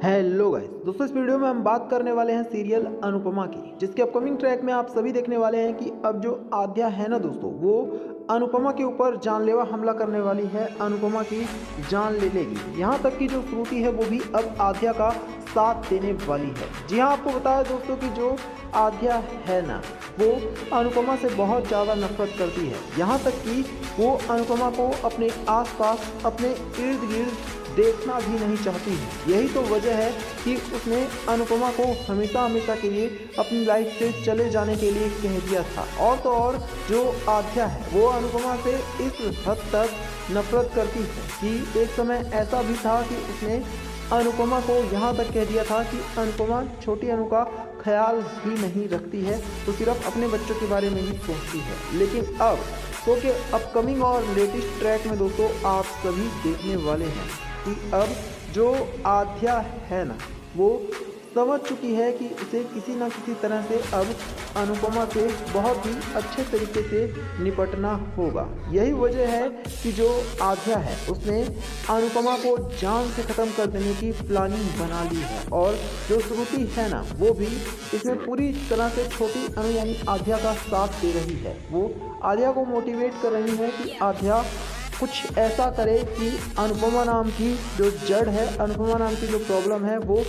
Hello guys दोस्तों, इस video में हम बात करने वाले हैं सीरियल अनुपमा की, जिसके अपकमिंग ट्रैक में आप सभी देखने वाले हैं कि अब जो आद्या है ना दोस्तों, वो अनुपमा के ऊपर जानलेवा हमला करने वाली है, अनुपमा की जान ले लेगी। यहाँ तक कि जो श्रुति है वो भी अब आद्या का साथ देने वाली है। जी हाँ, आपको बताया दोस्तों कि जो आद्या है ना, वो अनुपमा से बहुत ज़्यादा नफरत करती है। यहाँ तक कि वो अनुपमा को अपने आसपास, अपने इर्द गिर्द देखना भी नहीं चाहती है। यही तो वजह है कि उसने अनुपमा को हमेशा हमेशा के लिए अपनी लाइफ से चले जाने के लिए कह दिया था। और तो और जो आद्या है वो अनुपमा से इस हद तक नफरत करती है कि एक समय ऐसा भी था कि उसने अनुपमा को यहाँ तक कह दिया था कि अनुपमा छोटी अनु का ख्याल ही नहीं रखती है, तो सिर्फ अपने बच्चों के बारे में ही सोचती है। लेकिन अब शो के अपकमिंग और लेटेस्ट ट्रैक में दोस्तों आप सभी देखने वाले हैं कि अब जो आद्या है ना, वो समझ चुकी है कि उसे किसी ना किसी तरह से अब अनुपमा से बहुत ही अच्छे तरीके से निपटना होगा। यही वजह है कि जो आद्या है उसने अनुपमा को जान से ख़त्म कर देने की प्लानिंग बना ली है। और जो श्रुति है ना, वो भी इसमें पूरी तरह से छोटी अनु यानी आद्या का साथ दे रही है। वो आद्या को मोटिवेट कर रही है कि आद्या कुछ ऐसा करे कि अनुपमा नाम की जो जड़ है, अनुपमा नाम की जो प्रॉब्लम है, वो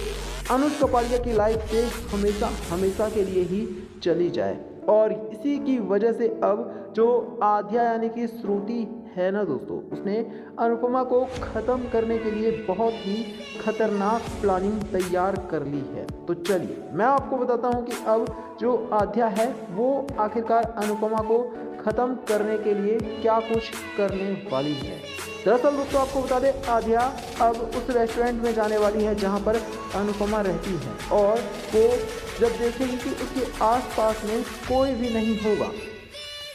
अनुज कपाड़िया की लाइफ से हमेशा हमेशा के लिए ही चली जाए। और इसी की वजह से अब जो आद्या यानी कि श्रुति है ना दोस्तों, उसने अनुपमा को ख़त्म करने के लिए बहुत ही खतरनाक प्लानिंग तैयार कर ली है। तो चलिए मैं आपको बताता हूँ कि अब जो आद्या है वो आखिरकार अनुपमा को ख़त्म करने के लिए क्या कुछ करने वाली है। दरअसल दोस्तों आपको बता दें, आद्या अब उस रेस्टोरेंट में जाने वाली है जहाँ पर अनुपमा रहती है, और वो जब देखेगी कि उसके आसपास में कोई भी नहीं होगा,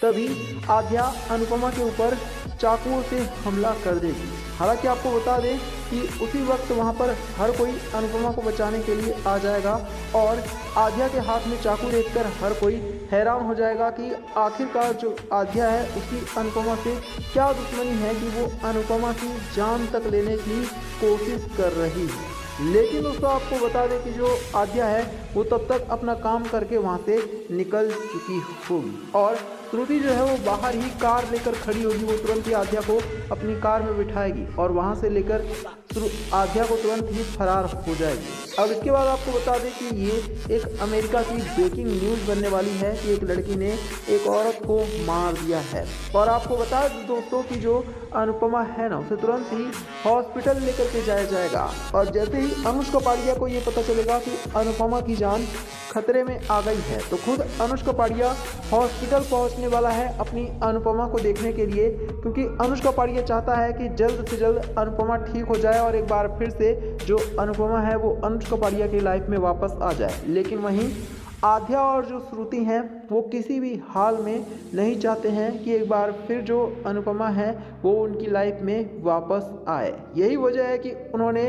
तभी आद्या अनुपमा के ऊपर चाकुओं से हमला कर देगी। हालांकि आपको बता दें कि उसी वक्त वहां पर हर कोई अनुपमा को बचाने के लिए आ जाएगा, और आद्या के हाथ में चाकू देखकर हर कोई हैरान हो जाएगा कि आखिरकार जो आद्या है उसकी अनुपमा से क्या दुश्मनी है कि वो अनुपमा की जान तक लेने की कोशिश कर रही है। लेकिन दोस्तों आपको बता दें कि जो आद्या है वो तब तक अपना काम करके वहाँ से निकल चुकी होगी, और श्रुति जो है वो बाहर ही कार लेकर खड़ी होगी। वो तुरंत ही आद्या को अपनी कार में बिठाएगी और वहाँ से लेकर आद्या को तुरंत ही फरार हो जाएगी। अब इसके बाद आपको बता दें कि ये एक अमेरिका की ब्रेकिंग न्यूज़ बनने वाली है कि एक लड़की ने एक औरत को मार दिया है। और आपको बता दें दोस्तों कि जो अनुपमा है ना, उसे तुरंत ही हॉस्पिटल लेकर के जाया जाएगा। और जैसे ही अनुज कपाड़िया को ये पता चलेगा कि अनुपमा की जान खतरे में आ गई है, तो खुद अनुज कपाड़िया हॉस्पिटल पहुंचने वाला है अपनी अनुपमा को देखने के लिए, क्योंकि अनुज कपाड़िया चाहता है कि जल्द से जल्द अनुपमा ठीक हो जाए और एक बार फिर से जो अनुपमा है वो अनुज कपाड़िया की लाइफ में वापस आ जाए। लेकिन वहीं आद्या और जो श्रुति हैं वो किसी भी हाल में नहीं चाहते हैं कि एक बार फिर जो अनुपमा है वो उनकी लाइफ में वापस आए। यही वजह है कि उन्होंने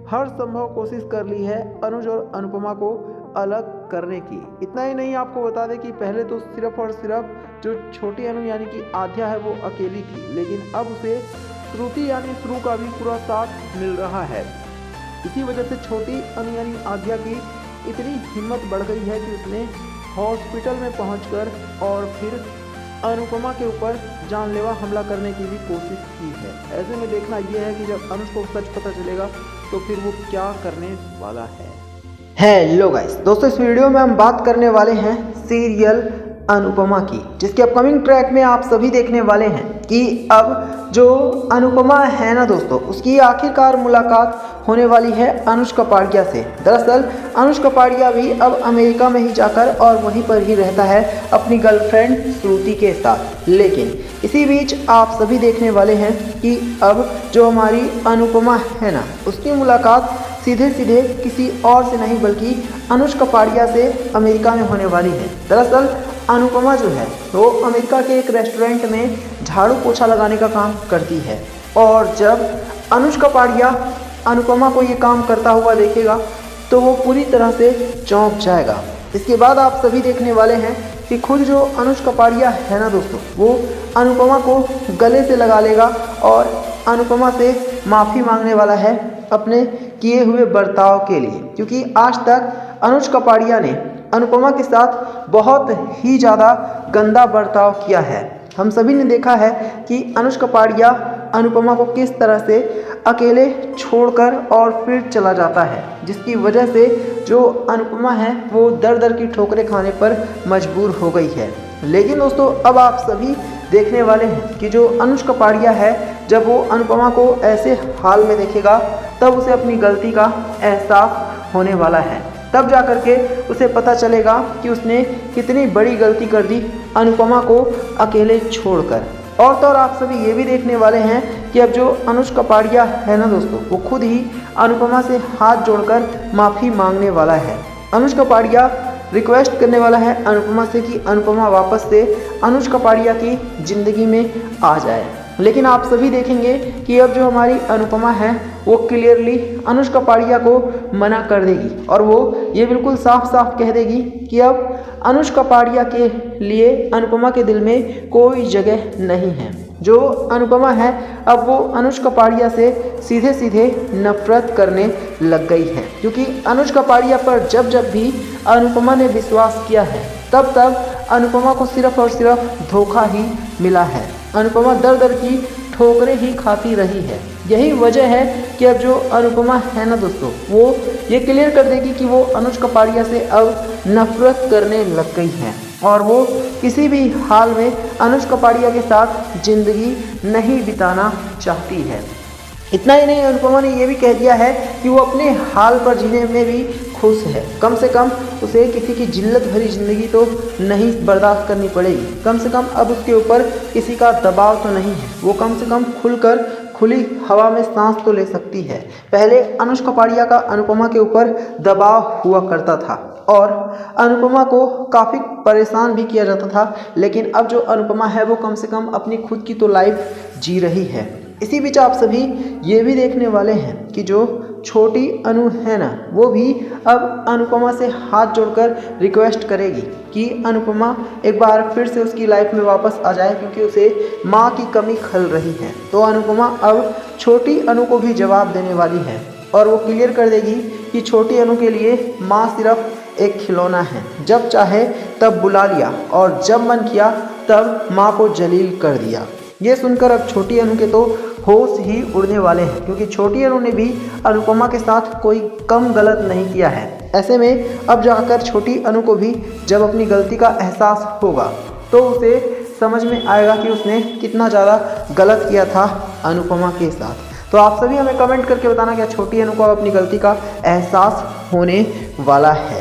हर संभव कोशिश कर ली है अनुज और अनुपमा को अलग करने की। इतना ही नहीं, आपको बता दें कि पहले तो सिर्फ और सिर्फ जो छोटी अनु यानी कि आद्या है वो अकेली थी, लेकिन अब उसे श्रुति यानी श्रु का भी पूरा साथ मिल रहा है। इसी वजह से छोटी अनु यानी आद्या की इतनी हिम्मत बढ़ गई है कि उसने हॉस्पिटल में पहुंचकर और फिर अनुपमा के ऊपर जानलेवा हमला करने की भी कोशिश की है। ऐसे में देखना यह है कि जब अनुज को सच पता चलेगा तो फिर वो क्या करने वाला है। हेलो गाइस दोस्तों, इस वीडियो में हम बात करने वाले हैं सीरियल अनुपमा की, जिसके अपकमिंग ट्रैक में आप सभी देखने वाले हैं कि अब जो अनुपमा है ना दोस्तों, उसकी आखिरकार मुलाकात होने वाली है अनुज कपाड़िया से। दरअसल अनुज कपाड़िया भी अब अमेरिका में ही जाकर और वहीं पर ही रहता है अपनी गर्लफ्रेंड श्रुति के साथ। लेकिन इसी बीच आप सभी देखने वाले हैं कि अब जो हमारी अनुपमा है ना, उसकी मुलाकात सीधे सीधे किसी और से नहीं बल्कि अनुज कपाड़िया से अमेरिका में होने वाली है। दरअसल अनुपमा जो है वो अमेरिका के एक रेस्टोरेंट में झाड़ू पोछा लगाने का काम करती है, और जब अनुज कपाड़िया अनुपमा को ये काम करता हुआ देखेगा तो वो पूरी तरह से चौंक जाएगा। इसके बाद आप सभी देखने वाले हैं कि खुद जो अनुज कपाड़िया है ना दोस्तों, वो अनुपमा को गले से लगा लेगा और अनुपमा से माफ़ी मांगने वाला है अपने किए हुए बर्ताव के लिए, क्योंकि आज तक अनुज कपाड़िया ने अनुपमा के साथ बहुत ही ज़्यादा गंदा बर्ताव किया है। हम सभी ने देखा है कि अनुज कपाड़िया अनुपमा को किस तरह से अकेले छोड़कर और फिर चला जाता है, जिसकी वजह से जो अनुपमा है वो दर दर की ठोकरें खाने पर मजबूर हो गई है। लेकिन दोस्तों अब आप सभी देखने वाले हैं कि जो अनुज कपाड़िया है, जब वो अनुपमा को ऐसे हाल में देखेगा तब उसे अपनी गलती का एहसास होने वाला है। तब जा कर के उसे पता चलेगा कि उसने कितनी बड़ी गलती कर दी अनुपमा को अकेले छोड़कर। और तो और आप सभी ये भी देखने वाले हैं कि अब जो अनुज कपाड़िया है ना दोस्तों, वो खुद ही अनुपमा से हाथ जोड़कर माफ़ी मांगने वाला है। अनुज कपाड़िया रिक्वेस्ट करने वाला है अनुपमा से कि अनुपमा वापस से अनुज कपाड़िया की ज़िंदगी में आ जाए। लेकिन आप सभी देखेंगे कि अब जो हमारी अनुपमा है वो क्लियरली अनुज कपाड़िया को मना कर देगी और वो ये बिल्कुल साफ साफ कह देगी कि अब अनुज कपाड़िया के लिए अनुपमा के दिल में कोई जगह नहीं है। जो अनुपमा है अब वो अनुज कपाड़िया से सीधे सीधे नफरत करने लग गई है, क्योंकि अनुज कपाड़िया पर जब जब भी अनुपमा ने विश्वास किया है तब तब अनुपमा को सिर्फ और सिर्फ धोखा ही मिला है। अनुपमा दर दर की ठोकरें ही खाती रही है। यही वजह है कि अब जो अनुपमा है ना दोस्तों, वो ये क्लियर कर देगी कि वो अनुज कपाड़िया से अब नफरत करने लग गई है और वो किसी भी हाल में अनुज कपाड़िया के साथ ज़िंदगी नहीं बिताना चाहती है। इतना ही नहीं, अनुपमा ने ये भी कह दिया है कि वो अपने हाल पर जीने में भी खुश है। कम से कम उसे किसी की जिल्लत भरी ज़िंदगी तो नहीं बर्दाश्त करनी पड़ेगी। कम से कम अब उसके ऊपर किसी का दबाव तो नहीं है। वो कम से कम खुलकर खुली हवा में सांस तो ले सकती है। पहले अनुज कपाड़िया का अनुपमा के ऊपर दबाव हुआ करता था और अनुपमा को काफ़ी परेशान भी किया जाता था, लेकिन अब जो अनुपमा है वो कम से कम अपनी खुद की तो लाइफ जी रही है। इसी बीच आप सभी ये भी देखने वाले हैं कि जो छोटी अनु है ना, वो भी अब अनुपमा से हाथ जोड़कर रिक्वेस्ट करेगी कि अनुपमा एक बार फिर से उसकी लाइफ में वापस आ जाए, क्योंकि उसे माँ की कमी खल रही है। तो अनुपमा अब छोटी अनु को भी जवाब देने वाली है और वो क्लियर कर देगी कि छोटी अनु के लिए माँ सिर्फ एक खिलौना है। जब चाहे तब बुला लिया और जब मन किया तब माँ को जलील कर दिया। ये सुनकर अब छोटी अनु के तो होश ही उड़ने वाले हैं, क्योंकि छोटी अनु ने भी अनुपमा के साथ कोई कम गलत नहीं किया है। ऐसे में अब जाकर छोटी अनु को भी जब अपनी गलती का एहसास होगा तो उसे समझ में आएगा कि उसने कितना ज़्यादा गलत किया था अनुपमा के साथ। तो आप सभी हमें कमेंट करके बताना क्या छोटी अनु को अपनी गलती का एहसास होने वाला है।